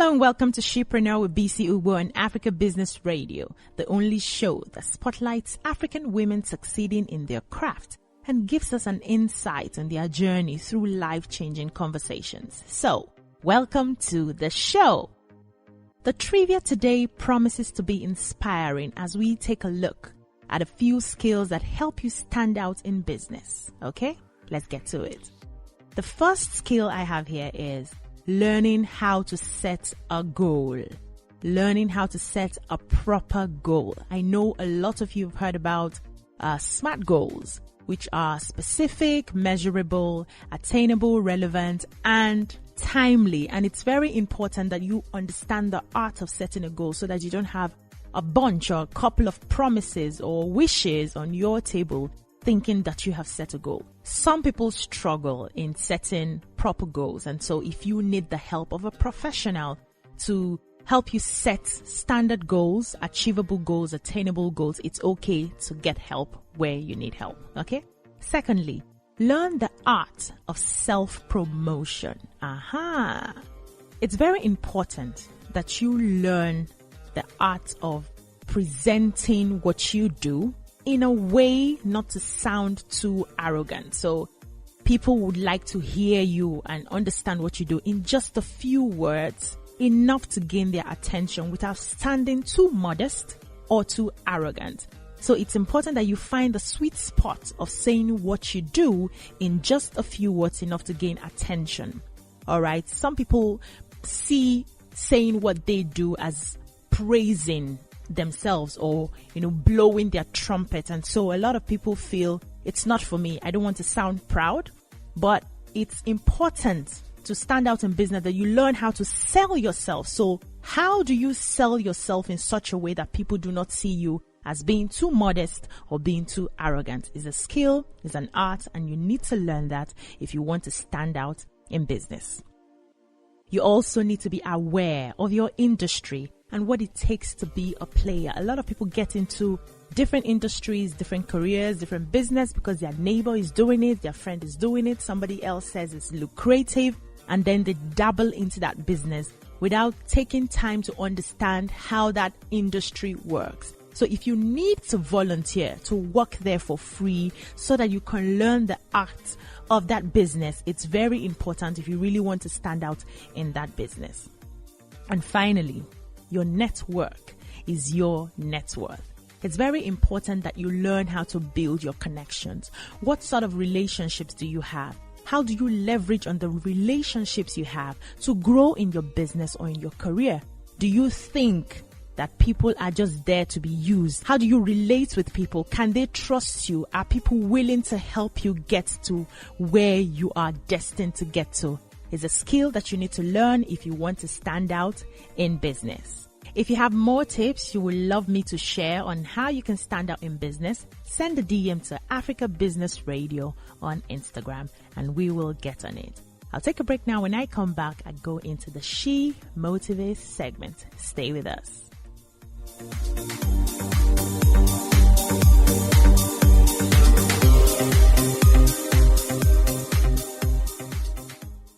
Hello and welcome to Shepreneur with BC Ubo on Africa Business Radio, the only show that spotlights African women succeeding in their craft and gives us an insight on their journey through life-changing conversations. So, welcome to the show. The trivia today promises to be inspiring as we take a look at a few skills that help you stand out in business. Okay, let's get to it. The first skill I have here is learning how to set a goal. Learning how to set a proper goal. I know a lot of you have heard about SMART goals, which are specific, measurable, attainable, relevant, and timely. And it's very important that you understand the art of setting a goal so that you don't have a bunch or a couple of promises or wishes on your table thinking that you have set a goal. Some people struggle in setting proper goals, and so if you need the help of a professional to help you set standard goals, achievable goals, attainable goals, it's okay to get help where you need help, okay? Secondly, learn the art of self-promotion. It's very important that you learn the art of presenting what you do in a way not to sound too arrogant. So people would like to hear you and understand what you do in just a few words, enough to gain their attention without sounding too modest or too arrogant. So it's important that you find the sweet spot of saying what you do in just a few words, enough to gain attention. All right. Some people see saying what they do as praising themselves or, blowing their trumpet. And so a lot of people feel it's not for me. I don't want to sound proud, but it's important to stand out in business that you learn how to sell yourself. So how do you sell yourself in such a way that people do not see you as being too modest or being too arrogant? It's a skill, it's an art, and you need to learn that if you want to stand out in business. You also need to be aware of your industry and what it takes to be a player. A lot of people get into different industries, different careers, different business because their neighbor is doing it, their friend is doing it, somebody else says it's lucrative, and then they dabble into that business without taking time to understand how that industry works. So if you need to volunteer to work there for free so that you can learn the art of that business, it's very important if you really want to stand out in that business. And finally, your network is your net worth. It's very important that you learn how to build your connections. What sort of relationships do you have? How do you leverage on the relationships you have to grow in your business or in your career? Do you think that people are just there to be used? How do you relate with people? Can they trust you? Are people willing to help you get to where you are destined to get to? It's a skill that you need to learn if you want to stand out in business. If you have more tips you would love me to share on how you can stand out in business, send a DM to Africa Business Radio on Instagram and we will get on it. I'll take a break now. When I come back, I go into the She Motivates segment. Stay with us.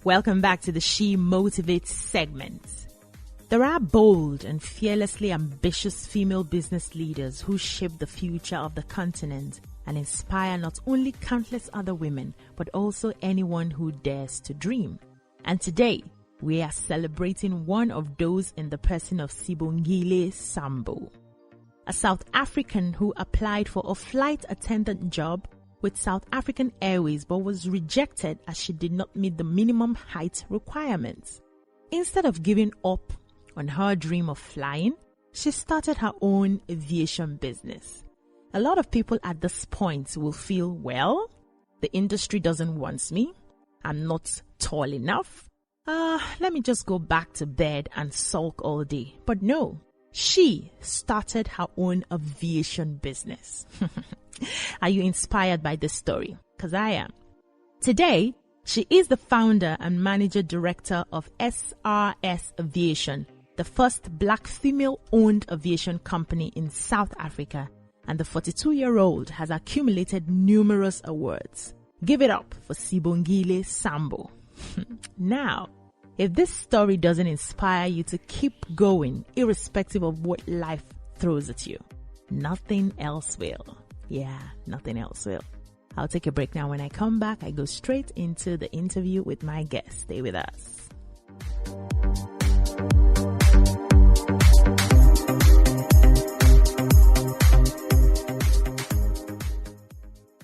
Welcome back to the She Motivates segment. There are bold and fearlessly ambitious female business leaders who shape the future of the continent and inspire not only countless other women, but also anyone who dares to dream. And today, we are celebrating one of those in the person of Sibongile Sambo, a South African who applied for a flight attendant job with South African Airways but was rejected as she did not meet the minimum height requirements. Instead of giving up on her dream of flying, she started her own aviation business. A lot of people at this point will feel, well, the industry doesn't want me. I'm not tall enough. Let me just go back to bed and sulk all day. But no, she started her own aviation business. Are you inspired by this story? Because I am. Today, she is the founder and manager director of SRS Aviation, the first black female-owned aviation company in South Africa, and the 42-year-old has accumulated numerous awards. Give it up for Sibongile Sambo. Now, If this story doesn't inspire you to keep going, irrespective of what life throws at you, nothing else will. Yeah, nothing else will. I'll take a break now. When I come back, I go straight into the interview with my guest. Stay with us.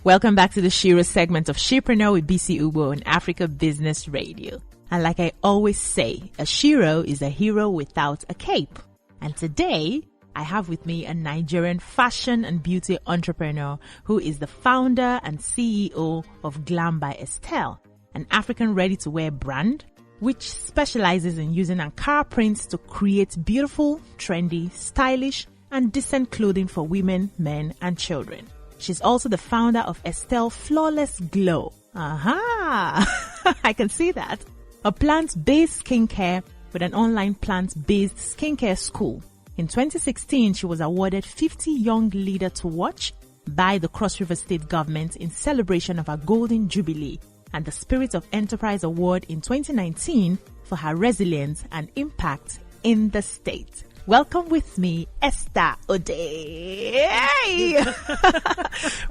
Welcome back to the Shiro segment of Shipreneur with BC Ubo on Africa Business Radio. And like I always say, a Shiro is a hero without a cape. And today, I have with me a Nigerian fashion and beauty entrepreneur who is the founder and CEO of Glam by Estel, an African ready-to-wear brand which specializes in using Ankara prints to create beautiful, trendy, stylish, and decent clothing for women, men, and children. She's also the founder of Estel Flawless Glow. Aha! I can see that. A plant-based skincare with an online plant-based skincare school. In 2016, she was awarded 50 Young Leader to Watch by the Cross River State government in celebration of her Golden Jubilee, and the Spirit of Enterprise Award in 2019 for her resilience and impact in the state. Welcome with me, Esther Odey. Hey!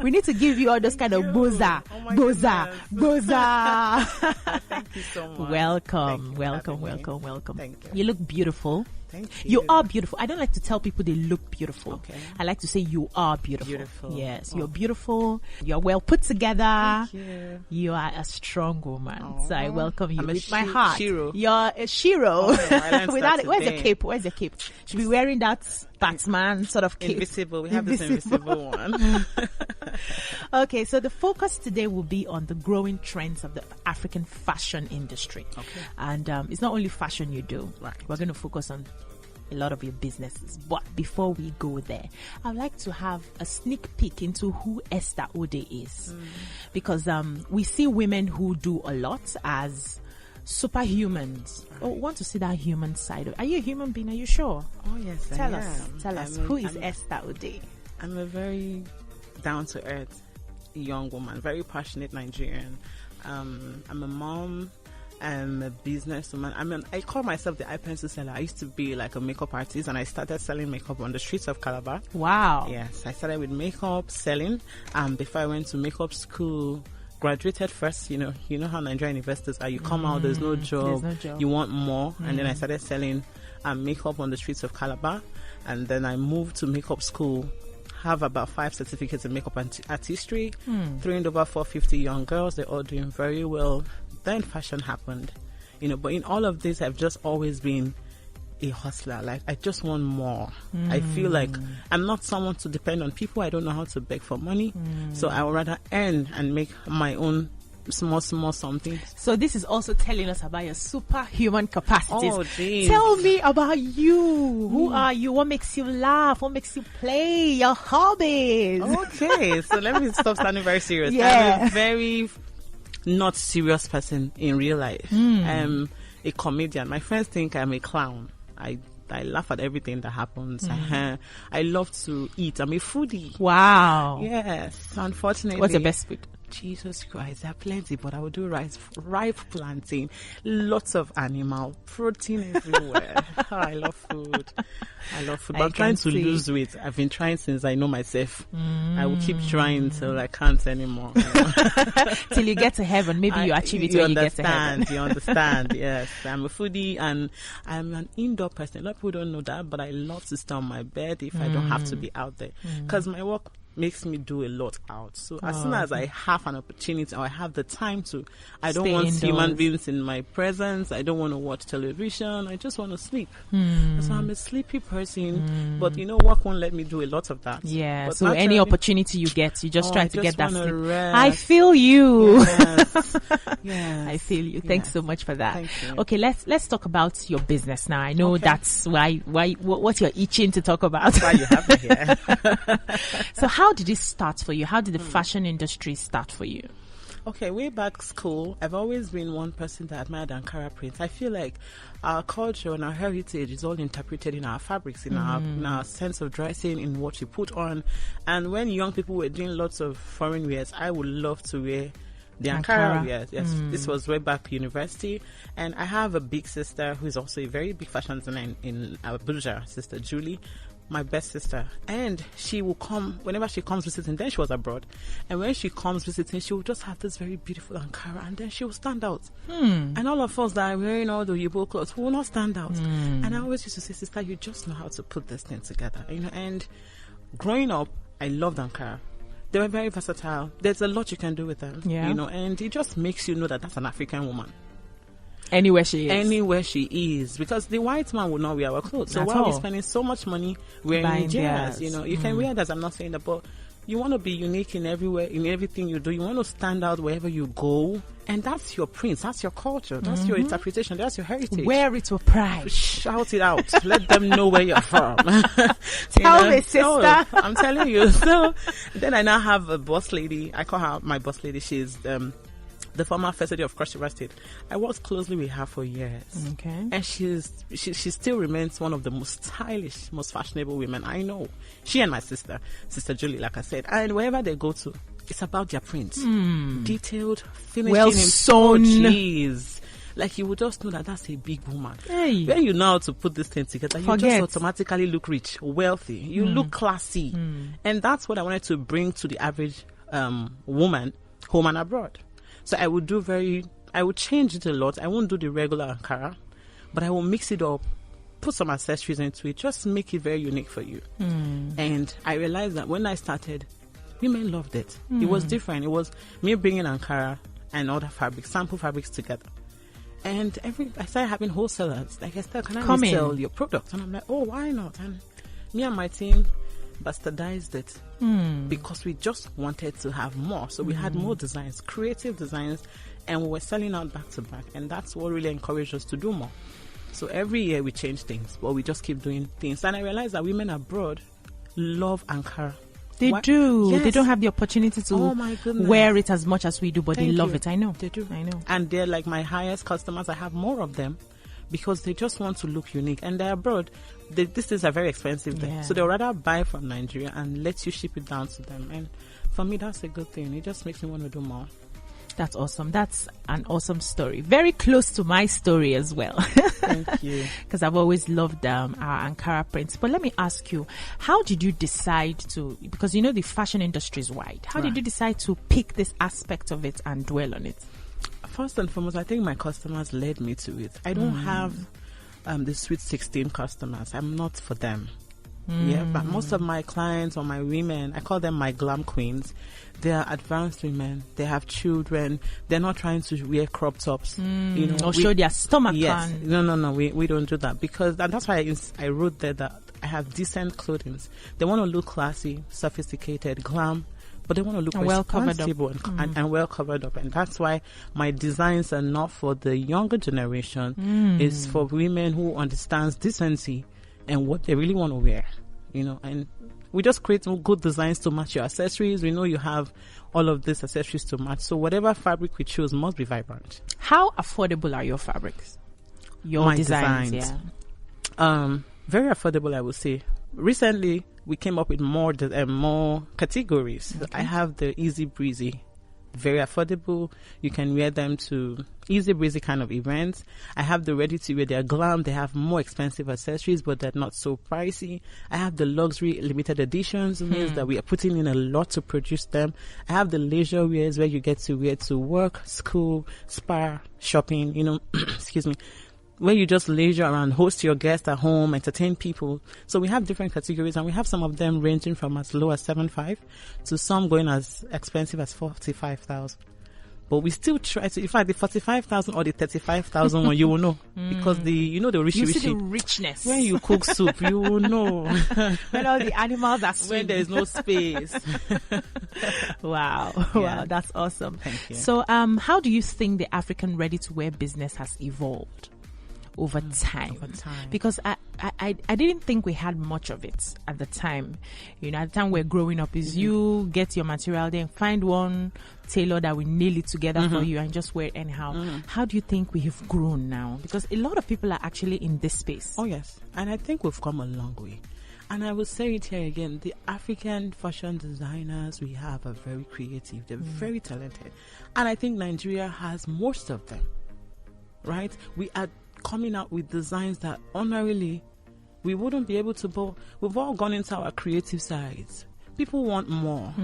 We need to give you all those kind of boza. Thank you so much. Welcome. Thank you. You look beautiful. Thank you. You are beautiful. I don't like to tell people they look beautiful. Okay. I like to say you are beautiful. Beautiful. Yes, Oh. you're beautiful. You're well put together. Thank you. You are a strong woman. Oh. So I welcome you I'm a with my heart. Shiro. You're a Shiro. Oh, I learned Without that it, where's the today. cape? Where's the cape? Should be wearing that Batman sort of cape. Invisible. We have this invisible one. Okay, so the focus today will be on the growing trends of the African fashion industry. Okay. And it's not only fashion you do. Right. We're going to focus on a lot of your businesses. But before we go there, I'd like to have a sneak peek into who Esther Odey is. Because we see women who do a lot as superhumans. Right. Oh, want to see that human side. Are you a human being? Are you sure? Oh, yes, Tell I us. am. Tell us. I'm a- Who is I'm- Esther Odey? I'm a very down-to-earth young woman, very passionate Nigerian. I'm a mom. I'm a businesswoman. I call myself the eye pencil seller. I used to be like a makeup artist, and I started selling makeup on the streets of Calabar. Wow. Yes, I started with makeup selling. Before I went to makeup school, graduated first. You know how Nigerian investors are. You come out, there's no job. You want more, and then I started selling makeup on the streets of Calabar, and then I moved to makeup school. Have about 5 certificates in makeup artistry. Trained over 450 young girls. They're all doing very well. Then fashion happened, but in all of this, I've just always been a hustler. Like, I just want more. I feel like I'm not someone to depend on people. I don't know how to beg for money. So I would rather earn and make my own small something. So this is also telling us about your superhuman capacities. Oh, geez. Tell me about you. Who are you? What makes you laugh? What makes you play? Your hobbies. Okay, so let me stop sounding very serious. Yeah. I'm a very not serious person in real life. I'm a comedian. My friends think I'm a clown. I laugh at everything that happens. I love to eat. I'm a foodie. Wow. Yes, unfortunately. What's your best food? Jesus Christ, there are plenty, but I would do ripe plantain, lots of animal, protein everywhere. I love food. But I'm trying to lose weight. I've been trying since I know myself. I will keep trying till I can't anymore. Till you get to heaven. Maybe you achieve it when you get to heaven. You understand, yes. I'm a foodie and I'm an indoor person. A lot of people don't know that, but I love to stay on my bed if I don't have to be out there. Because my work makes me do a lot out. So as soon as I have an opportunity or I have the time to, I don't Stay want indoors. human beings in my presence. I don't want to watch television. I just want to sleep. So I'm a sleepy person, but work won't let me do a lot of that. Yeah. But So any naturally- opportunity you get, you just try to get that wanna sleep. rest. I feel you. Yes. Yes. I feel you. Thanks Yes. so much for that. Thank you. Okay, let's talk about your business now. I know Okay. that's why what you're itching to talk about. Why you have me here? So how did it start for you? How did the fashion industry start for you? Okay, way back school, I've always been one person that admired Ankara prints. I feel like our culture and our heritage is all interpreted in our fabrics, in our sense of dressing, in what we put on. And when young people were doing lots of foreign wears, I would love to wear The Ankara. Yes. This was way back university. And I have a big sister who is also a very big fashion designer in Abuja, Sister Julie, my best sister. And she will come, whenever she comes visiting, then she was abroad. And when she comes visiting, she will just have this very beautiful Ankara, and then she will stand out. And all of us that are wearing all the Yibo clothes will not stand out. And I always used to say, sister, you just know how to put this thing together. And growing up, I loved Ankara. They were very versatile. There's a lot you can do with them, and it just makes you know that that's an African woman. Anywhere she is. Because the white man would not wear our clothes. So why are we spending so much money wearing Nigerians? You can wear that. I'm not saying that, but you want to be unique in everywhere, in everything you do. You want to stand out wherever you go. And that's your print. That's your culture. That's your interpretation. That's your heritage. Wear it with pride. Shout it out. Let them know where you're from. Tell me, sister. So, I'm telling you. So then I now have a boss lady. I call her my boss lady. She's the former First Lady of Cross River State. I worked closely with her for years. Okay. And she still remains one of the most stylish, most fashionable women I know. She and my sister, Sister Julie, like I said. And wherever they go to, it's about their prints. Detailed, finishing. Well sewn. Jeez. Like, you would just know that that's a big woman. Hey. When you know how to put this thing together, you just automatically look rich, wealthy. You look classy. And that's what I wanted to bring to the average woman, home and abroad. So I would change it a lot. I won't do the regular Ankara, but I will mix it up, put some accessories into it, just make it very unique for you. And I realized that when I started, women loved it. It was different. It was me bringing Ankara and other fabrics, sample fabrics together. And I started having wholesalers. Like, Esther, can I sell your product? And I'm like, oh, why not? And me and my team bastardized it because we just wanted to have more. So we had more designs, creative designs, and we were selling out back to back. And that's what really encouraged us to do more. So every year we change things, but we just keep doing things. And I realized that women abroad love Ankara. They do. Yes. They don't have the opportunity to wear it as much as we do, but they love it. I know. They do. I know. And they're like my highest customers. I have more of them because they just want to look unique. And they're abroad. These things are very expensive there. So they'll rather buy from Nigeria and let you ship it down to them. And for me, that's a good thing. It just makes me want to do more. That's awesome. That's an awesome story. Very close to my story as well. Thank you. Because I've always loved our Ankara prints. But let me ask you, how did you decide to, because the fashion industry is wide, how did you decide to pick this aspect of it and dwell on it? First and foremost, I think my customers led me to it. I don't have the sweet 16 customers. I'm not for them. Yeah, but most of my clients or my women, I call them my glam queens. They are advanced women. They have children. They're not trying to wear crop tops, or show their stomach. Yes, no. We don't do that because that's why I wrote there that I have decent clothing. They want to look classy, sophisticated, glam, but they want to look responsible and well covered up. And that's why my designs are not for the younger generation. It's for women who understands decency and what they really want to wear, and we just create some good designs to match your accessories. We know you have all of these accessories to match, so whatever fabric we choose must be vibrant. How affordable are your fabrics? My designs. Yeah. Very affordable, I would say. Recently, we came up with more categories. Okay. I have the easy breezy. Very affordable. You can wear them to easy breezy kind of events. I have the ready to wear. They're glam. They have more expensive accessories, but they're not so pricey. I have the luxury limited editions, means that we are putting in a lot to produce them. I have the leisure wears where you get to wear to work, school, spa, shopping, excuse me, where you just leisure around, host your guests at home, entertain people. So we have different categories, and we have some of them ranging from as low as 7.5 to some going as expensive as 45,000. But we still try to, in fact, the 45,000 or the 35,000 one, you will know. Because the richness. When you cook soup, you will know. When all the animals are swimming. When there is no space. Wow. Yeah. Wow, that's awesome. Thank you. So, how do you think the African ready-to-wear business has evolved over time? Because I didn't think we had much of it at the time. At the time we're growing up, you get your material there, find one tailor that will nail it together for you and just wear it anyhow. How do you think we have grown now? Because a lot of people are actually in this space. Oh yes, and I think we've come a long way. And I will say it here again, the African fashion designers we have are very creative. They're very talented. And I think Nigeria has most of them, right? We are coming out with designs that ordinarily we wouldn't be able to, but we've all gone into our creative sides. People want more.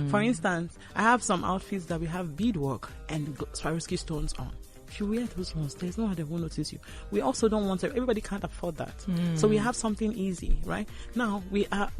For instance, I have some outfits that we have beadwork and Swarovski stones on. If you wear those ones, there's no one that will notice you. We also don't want to, everybody can't afford that. So we have something easy, right? Now we are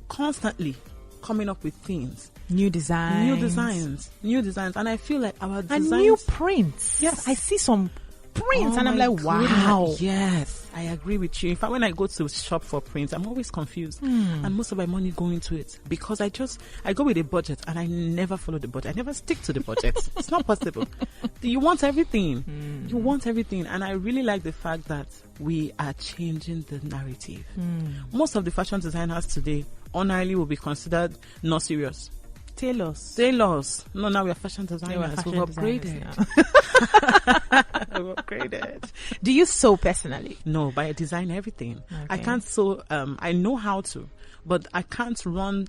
constantly coming up with things. New designs. And I feel like our designs. And new prints. Yes. I see some prints and I'm like, wow. Goodness. Yes, I agree with you. In fact, when I go to shop for prints, I'm always confused. And most of my money go into it because I go with a budget and I never follow the budget. I never stick to the budget. It's not possible. You want everything. You want everything. And I really like the fact that we are changing the narrative. Most of the fashion designers today ordinarily will be considered not serious. Tailors. No, now we are fashion designers. We've upgraded. We've upgraded. Do you sew personally? No, but I design everything. Okay. I can't sew. I know how to, but I can't run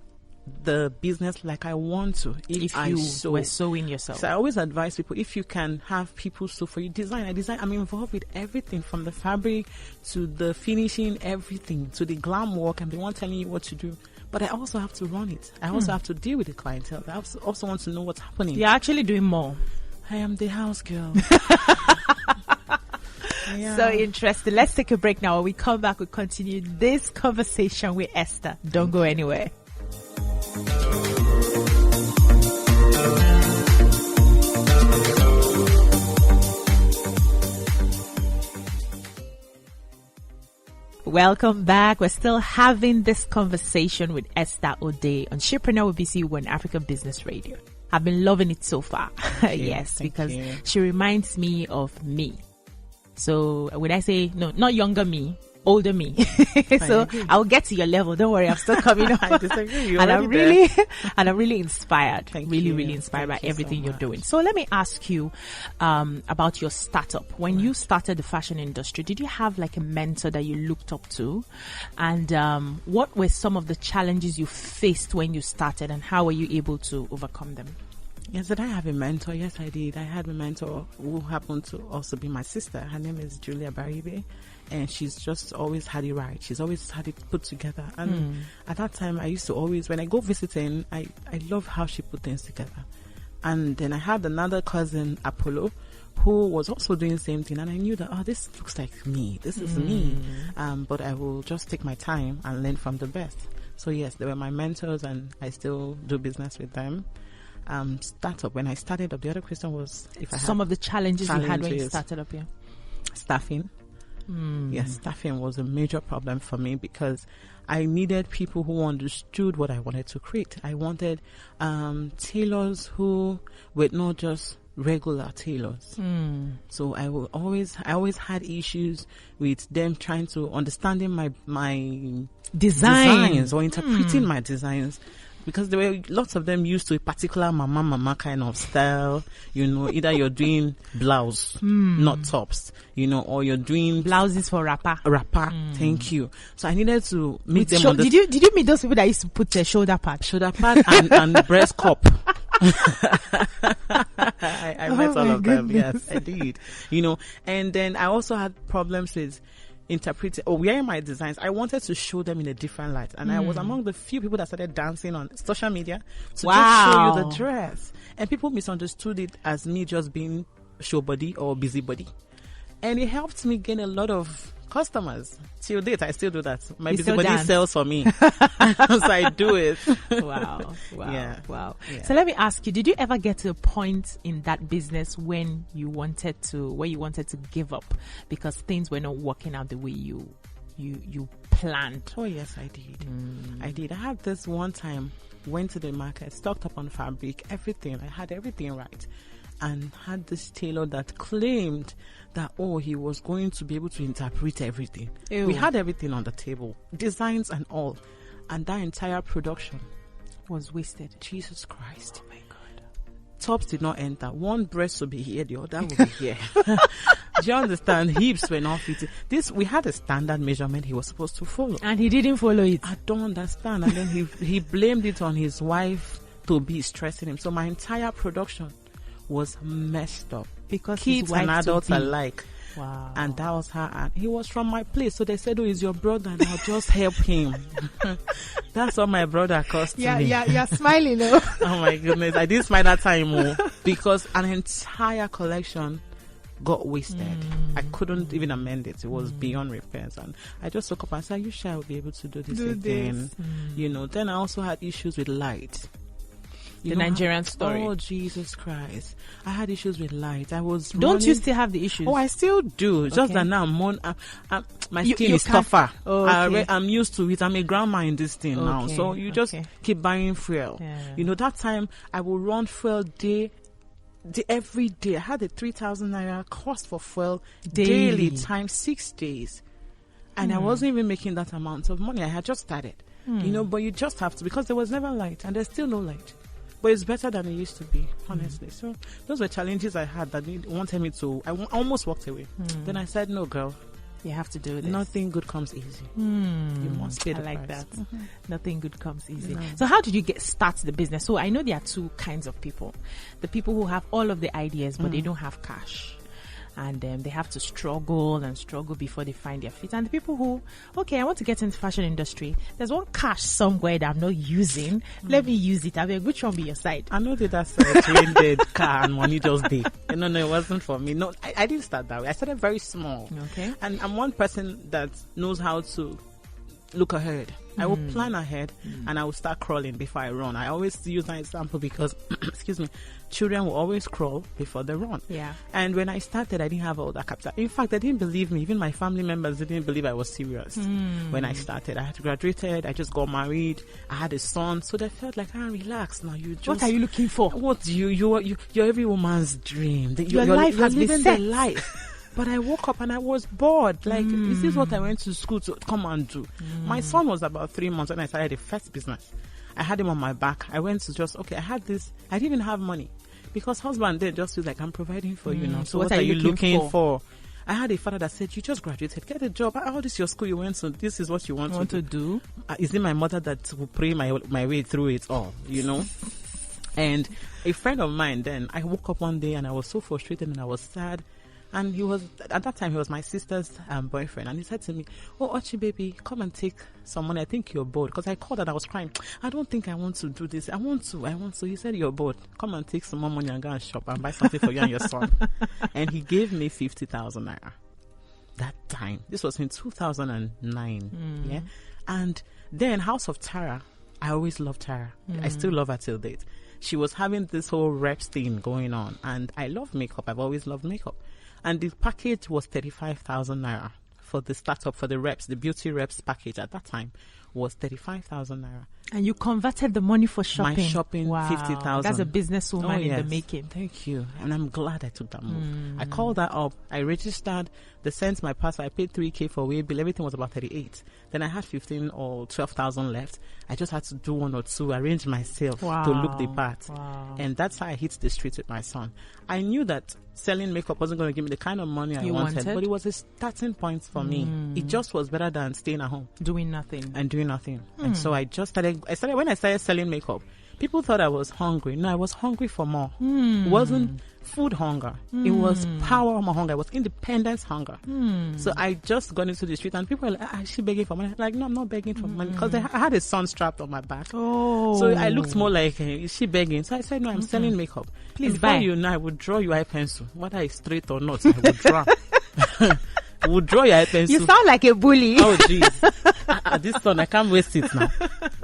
the business like I want to if you were sewing yourself. So I always advise people, if you can have people sew for you, design. I'm involved with everything from the fabric to the finishing, everything to the glam work. I'm the one telling you what to do. But I also have to run it. I also have to deal with the clientele. I also want to know what's happening. You're actually doing more. I am the house girl. So interesting. Let's take a break now. When we come back, we'll continue this conversation with Esther. Don't go anywhere. Welcome back. We're still having this conversation with Esther Odey on Shepreneur with BCU on Africa Business Radio. I've been loving it so far. Yes, because she reminds me of me. So when I say, no, not younger me, older me. So I'll get to your level. Don't worry, I'm still coming on. I disagree. And I'm really inspired. Really inspired by everything you're doing. So let me ask you about your startup. When you started the fashion industry, did you have like a mentor that you looked up to? And what were some of the challenges you faced when you started, and how were you able to overcome them? Yes, did I have a mentor? Yes, I did. I had a mentor who happened to also be my sister. Her name is Julia Baribe. And she's just always had it right. She's always had it put together. And at that time, I used to always, when I go visiting, I love how she put things together. And then I had another cousin, Apollo, who was also doing the same thing. And I knew that, this looks like me. This is me. But I will just take my time and learn from the best. So yes, they were my mentors and I still do business with them. Startup, when I started up, the other question was if I had some of the challenges you had when you started up here. Staffing. Yes, staffing was a major problem for me because I needed people who understood what I wanted to create. I wanted tailors who were not just regular tailors. So I always had issues with them trying to understanding my designs or interpreting my designs. Because there were lots of them used to a particular mama kind of style, either you're doing blouse, not tops, or you're doing blouses for rapper. Thank you. So I needed to make them did you meet those people that used to put their shoulder pad and breast cup? I met all of them. Yes, I did. And then I also had problems with interpreting or wearing my designs. I wanted to show them in a different light, and I was among the few people that started dancing on social media to just show you the dress, and people misunderstood it as me just being show body or busybody, and it helped me gain a lot of customers. Till date, I still do that. My busybody sells for me, so I do it. Wow. Yeah. So let me ask you: did you ever get to a point in that business when you wanted to give up because things were not working out the way you planned? Oh yes, I did. I did. I had this one time. Went to the market, stocked up on fabric, everything. I had everything right. And had this tailor that claimed that, he was going to be able to interpret everything. Ew. We had everything on the table, designs and all. And that entire production was wasted. Jesus Christ. Oh my God. Tops did not enter. One breast would be here, the other would be here. Do you understand? Hips were not fitting. We had a standard measurement he was supposed to follow. And he didn't follow it. I don't understand. And then he blamed it on his wife to be stressing him. So my entire production was messed up. Because kids and adults alike. Wow. And that was her. And he was from my place. So they said, he's your brother. And I'll just help him. That's what my brother cost me. Yeah, you're smiling, though. Oh my goodness. I didn't smile that time because an entire collection got wasted. I couldn't even amend it. It was beyond repairs. And I just woke up and said, are you sure I'll be able to do this again? Then I also had issues with light. The Nigerian story. Oh, Jesus Christ. I had issues with light. Don't you still have the issues? Oh, I still do. Just that now my skin is tougher. Oh, okay. I'm used to it. I'm a grandma in this thing now. So you just keep buying fuel. Yeah. That time I will run fuel every day. I had a 3,000 naira cost for fuel daily times 6 days. And I wasn't even making that amount of money. I had just started. But you just have to, because there was never light and there's still no light. But it's better than it used to be, honestly. So those were challenges I had that wanted me to. I almost walked away. Then I said, no, girl. You have to do this. Nothing good comes easy. You must pay the price. I like that. Nothing good comes easy. No. So how did you start the business? So I know there are two kinds of people. The people who have all of the ideas, but they don't have cash. And they have to struggle before they find their feet. And the people who, I want to get into fashion industry. There's one cash somewhere that I'm not using. Let me use it. I mean, which one be your side? I know that side when car and money just did. No, it wasn't for me. No, I didn't start that way. I started very small. Okay. And I'm one person that knows how to look ahead. I will plan ahead and I will start crawling before I run. I always use that example because, excuse me, children will always crawl before they run. Yeah. And when I started, I didn't have all that capital. In fact, they didn't believe me. Even my family members didn't believe I was serious when I started. I had graduated. I just got married. I had a son. So they felt like, relax now. What are you looking for? What you're every woman's dream. Your life has been set. Life. But I woke up and I was bored. Like, this is what I went to school to come and do. My son was about 3 months when I started the first business. I had him on my back. I went to I had this. I didn't even have money. Because husband then just feels like, I'm providing for you now. So what are you looking for? I had a father that said, you just graduated. Get a job. Oh, this is your school you went to. This is what you want to do. Is it my mother that will pray my way through it all? And a friend of mine then, I woke up one day and I was so frustrated and I was sad. And at that time, he was my sister's boyfriend. And he said to me, Ochi, baby, come and take some money. I think you're bored. Because I called and I was crying. I don't think I want to do this. I want to. He said, you're bored. Come and take some more money and go and shop and buy something for you and your son. And he gave me 50,000 naira. That time. This was in 2009. Yeah. And then House of Tara, I always loved Tara. I still love her till date. She was having this whole reps thing going on. And I love makeup. I've always loved makeup. And the package was 35,000 naira for the startup, for the reps. The beauty reps package at that time was 35,000 naira. And you converted the money for shopping. My shopping, wow. 50,000. That's a businesswoman in the making. Thank you. And I'm glad I took that move. I called that up. I registered. They sent my passport. I paid 3K for way bill. Everything was about 38. Then I had 15 or 12,000 left. I just had to do one or two, arrange myself to look the part. Wow. And that's how I hit the streets with my son. I knew that selling makeup wasn't going to give me the kind of money I wanted, but it was a starting point for me. It just was better than staying at home. Doing nothing. And so I started when I started selling makeup, people thought I was hungry. No, I was hungry for more. It wasn't food hunger. It was power hunger. It was independence hunger. So I just got into the street and people were like, is she begging for money? Like, no, I'm not begging for money. Because I had a son strapped on my back. So I looked more like, is she begging? So I said, no, I'm selling makeup. Please buy. You know, I would draw your eye pencil. Whether it's straight or not, I would draw. Would draw your eye pencil. You sound like a bully. Oh, jeez. This one, I can't waste it now.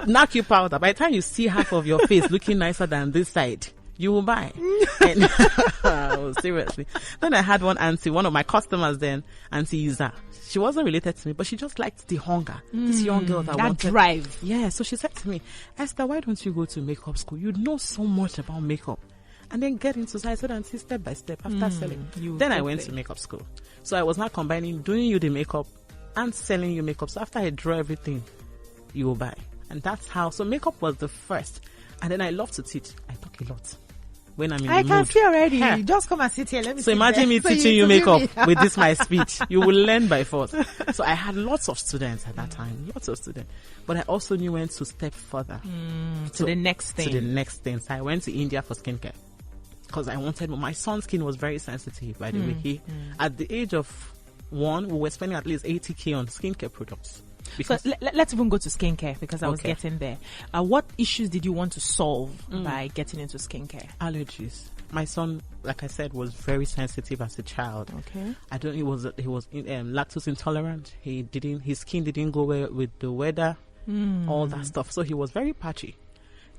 Knock you powder. By the time you see half of your face looking nicer than this side, you will buy. And, oh, seriously. Then I had one auntie, one of my customers then, Auntie Iza. She wasn't related to me, but she just liked the hunger. This young girl that wanted. Drive. Yeah, so she said to me, Esther, why don't you go to makeup school? You know so much about makeup. And then get into, so I said, Auntie, step by step, after selling. Then I went to makeup school. So I was now combining doing you the makeup and selling you makeup. So after I draw everything, you will buy. And that's how, so makeup was the first. And then I love to teach. I talk a lot. when I'm in the I mood. can see already. Yeah. Just come and sit here. Let me. So imagine me teaching you makeup with this my speech. You will learn by force. So I had lots of students at that time, lots of students. But I also knew when to step further to the next thing. To the next thing. So I went to India for skincare because I wanted. My son's skin was very sensitive. By the way, at the age of 1, we were spending at least 80K on skincare products. So let's even go to skincare because I was getting there. What issues did you want to solve by getting into skincare? Allergies. My son, like I said, was very sensitive as a child. Okay. He was lactose intolerant. His skin didn't go well with the weather, all that stuff. So he was very patchy.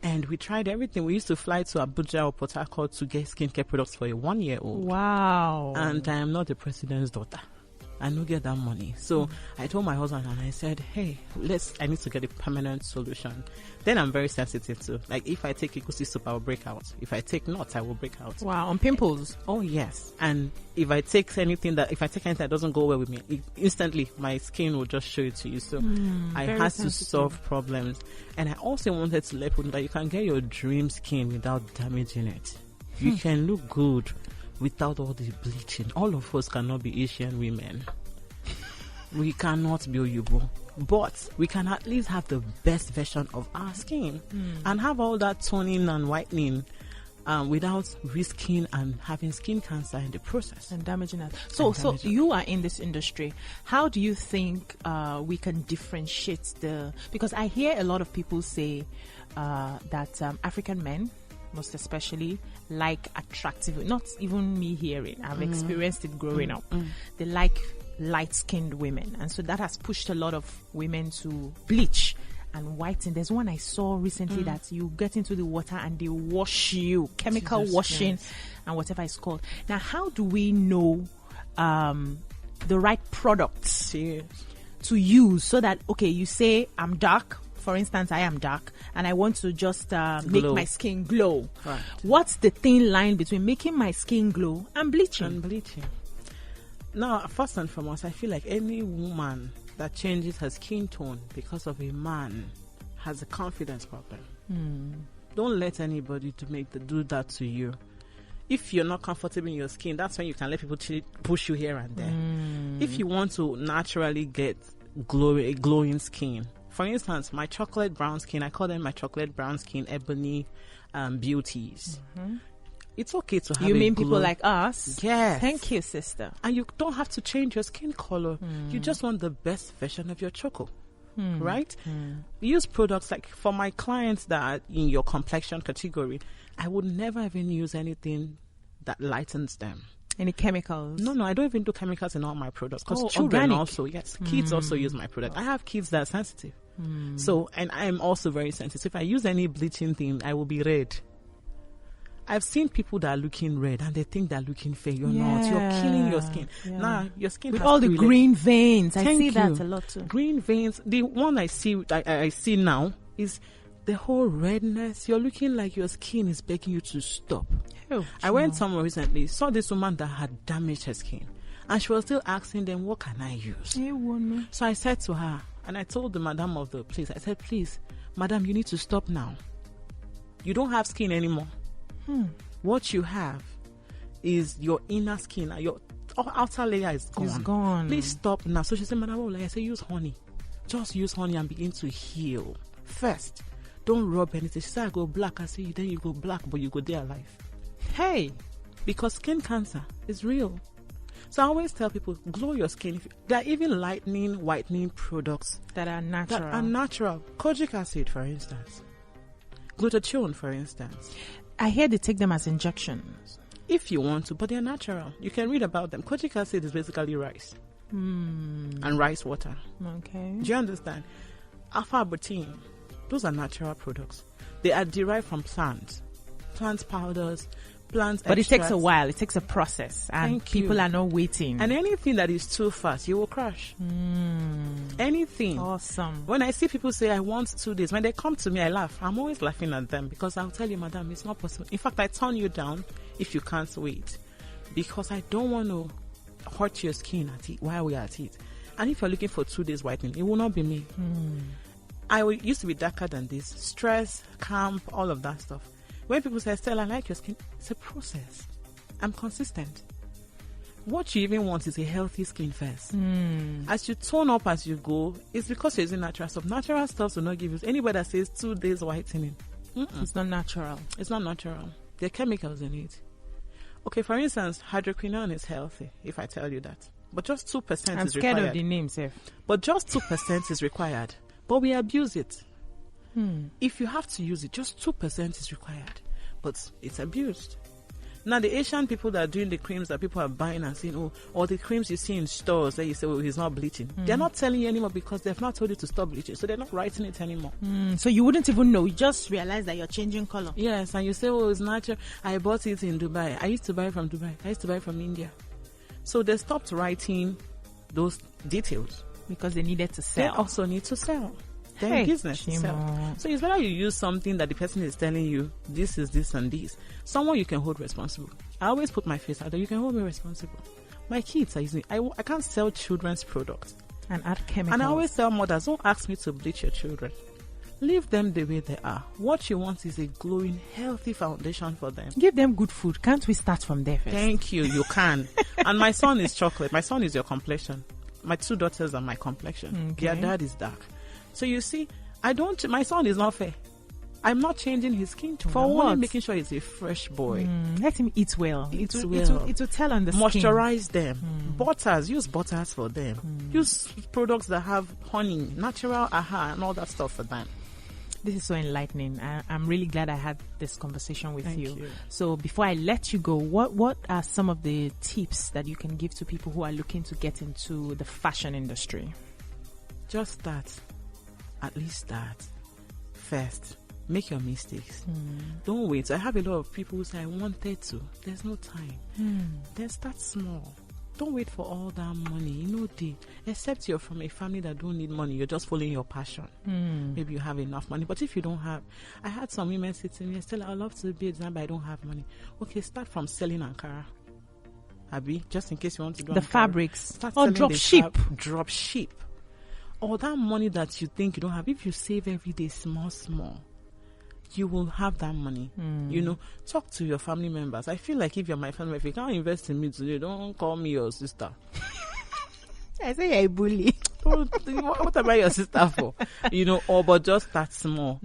And we tried everything. We used to fly to Abuja or Port Harcourt to get skincare products for a 1-year-old. Wow. And I am not the president's daughter. I don't get that money. So I told my husband and I said, hey, I need to get a permanent solution. Then I'm very sensitive to, like, if I take egusi soup, I will break out. If I take nuts, I will break out. Wow, on pimples? Oh, yes. And if I take anything that doesn't go well with me, instantly my skin will just show it to you. So I had to solve problems. And I also wanted to let people know that you can get your dream skin without damaging it. You can look good without all the bleaching. All of us cannot be Asian women. We cannot be Oyibo. But we can at least have the best version of our skin and have all that toning and whitening without risking and having skin cancer in the process. And damaging us. So you are in this industry. How do you think we can differentiate because I hear a lot of people say that African men, most especially, like attractive, not even me hearing, I've experienced it growing up. They like light-skinned women, and so that has pushed a lot of women to bleach and whiten. There's one I saw recently that you get into the water and they wash you, chemical washing and whatever it's called. Now, how do we know the right products to use so that, okay, you say I'm dark. For instance, I am dark and I want to just make my skin glow. Right. What's the thin line between making my skin glow and bleaching? Now, first and foremost, I feel like any woman that changes her skin tone because of a man has a confidence problem. Don't let anybody do that to you. If you're not comfortable in your skin, that's when you can let people push you here and there. If you want to naturally get glowing skin, for instance, my chocolate brown skin, I call them my chocolate brown skin ebony beauties. It's okay to have. You mean people like us? Yes. Thank you, sister. And you don't have to change your skin color. You just want the best version of your choco. Right? We use products like, for my clients that are in your complexion category, I would never even use anything that lightens them. Any chemicals? No, I don't even do chemicals in all my products because children organic. Also, yes, kids also use my product. I have kids that are sensitive. So, and I'm also very sensitive. If I use any bleaching thing, I will be red. I've seen people that are looking red and they think they're looking fair. You're not. You're killing your skin. Nah, your skin with has all the green veins. I see you. that a lot too. Green veins. The one I see now is the whole redness. You're looking like your skin is begging you to stop. I went somewhere recently, saw this woman that had damaged her skin, and she was still asking them, what can I use? So I said to her, and I told the madam of the place, I said, please, madam, you need to stop now. You don't have skin anymore. What you have is your inner skin. Your outer layer is gone. It's gone. Please stop now. So she said, madam, like I said, use honey. Just use honey and begin to heal. First, don't rub anything. She said, I go black. I say, then you go black, but you go there alive. Hey, because skin cancer is real. So I always tell people, glow your skin. There are even whitening products that are natural. Kojic acid, for instance. Glutathione, for instance. I hear they take them as injections. If you want to, but they're natural. You can read about them. Kojic acid is basically rice. And rice water. Okay. Do you understand? Alpha-arbutin, those are natural products. They are derived from plants. Plant powders, plant But extracts. It takes a while. It takes a process. And people are not waiting. And anything that is too fast, you will crash. Anything. Awesome. When I see people say, I want 2 days, when they come to me, I laugh. I'm always laughing at them because I'll tell you, madam, it's not possible. In fact, I turn you down if you can't wait. Because I don't want to hurt your skin while we are at it. And if you're looking for 2 days whitening, it will not be me. I used to be darker than this. Stress, camp, all of that stuff. When people say, Estelle, I like your skin, it's a process. I'm consistent. What you even want is a healthy skin first. As you tone up as you go, it's because you're using natural stuff. Natural stuff will not give you. Anybody that says 2 days whitening, it's not natural. It's not natural. There are chemicals in it. Okay, for instance, hydroquinone is healthy, if I tell you that. But just 2% is required. I'm scared of the name, sir. But just 2% is required. But we abuse it. If you have to use it, just 2% is required. But it's abused. Now, the Asian people that are doing the creams that people are buying and saying, or the creams you see in stores that you say, he's not bleaching. They're not telling you anymore because they've not told you to stop bleaching. So they're not writing it anymore. So you wouldn't even know. You just realize that you're changing color. Yes, and you say, it's natural. I bought it in Dubai. I used to buy it from Dubai. I used to buy it from India. So they stopped writing those details. Because they needed to sell. They also need to sell. They're in business to sell. So it's better you use something that the person is telling you, this is this and this. Someone you can hold responsible. I always put my face out there. You can hold me responsible. My kids are using it. I can't sell children's products. And add chemicals. And I always tell mothers, don't ask me to bleach your children. Leave them the way they are. What you want is a glowing, healthy foundation for them. Give them good food. Can't we start from there first? Thank you. You can. And my son is chocolate. My son is your complexion. My 2 daughters are my complexion. Okay. Their dad is dark. So you see, my son is not fair. I'm not changing his skin tone. For I'm what? only making sure he's a fresh boy. Let him eat well. It It will tell on the moisturize them. Butters, use butters for them. Use products that have honey, natural aha, and all that stuff for them. This is so enlightening. I'm really glad I had this conversation with Thank you. So before I let you go, what are some of the tips that you can give to people who are looking to get into the fashion industry? Just start. At least start. First, make your mistakes. Don't wait. I have a lot of people who say, I wanted to. There's no time. Then start small. Don't wait for all that money. Except you're from a family that don't need money. You're just following your passion. Maybe you have enough money. But if you don't have, I had some women say to me, Estelle, I'd love to be a designer, but I don't have money. Okay, start from selling Ankara. Abi, just in case you want to do the Ankara. fabrics. Start Or selling drop ship. Drop ship. All that money that you think you don't have, if you save every day small, you will have that money. Talk to your family members. I feel like if you're my family, if you can't invest in me today, don't call me your sister. I say you're a bully. What about your sister for? But just start small.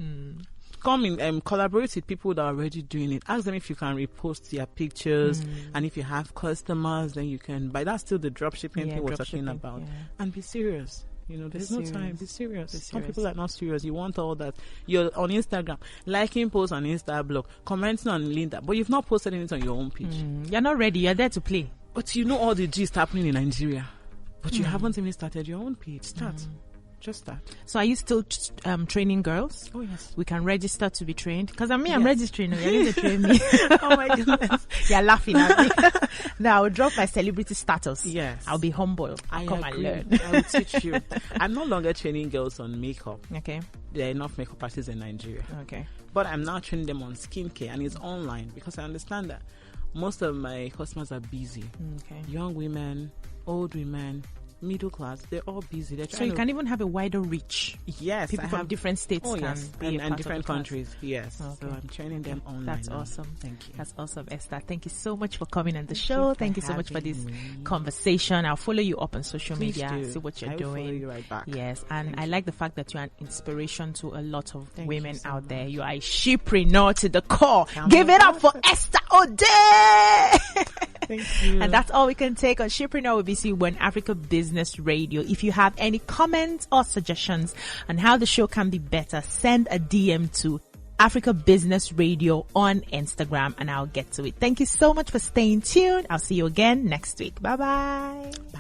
Come in, collaborate with people that are already doing it. Ask them if you can repost their pictures, and if you have customers, then you can buy. That's still the dropshipping thing we're talking about. And be serious. There's no time. Be serious. Some people are not serious. You want all that. You're on Instagram, liking posts on Instablog, commenting on Linda, but you've not posted anything on your own page. You're not ready. You're there to play. But you know all the gist happening in Nigeria. But you haven't even started your own page. Start. Just start. So are you still training girls? Oh, yes. We can register to be trained? Because I'm registering. You're going to train me. Oh, my goodness. You're laughing at me. Now, I'll drop my celebrity status. Yes. I'll be humble. I'll come agree. and learn. I will teach you. I'm no longer training girls on makeup. Okay. There are enough makeup artists in Nigeria. Okay. But I'm now training them on skincare, and it's online because I understand that most of my customers are busy. Okay. Young women, old women, middle class, they're all busy. So you can even have a wider reach. Yes. People from different states can be and different countries. Yes. Okay. So I'm training them online. That's awesome. Thank you. That's awesome, Esther. Thank you so much for coming on the show. Thank you so much for this conversation. I'll follow you up on social media, see what you're doing. Follow you right back. Yes. And I like the fact that you're an inspiration to a lot of women out there. You are a shepreneur to the core. Give it up for Esther Odey. Thank you. And that's all we can take on Shepreneur with BC One Africa Business Radio. If you have any comments or suggestions on how the show can be better, send a DM to Africa Business Radio on Instagram and I'll get to it. Thank you so much for staying tuned. I'll see you again next week. Bye-bye. Bye.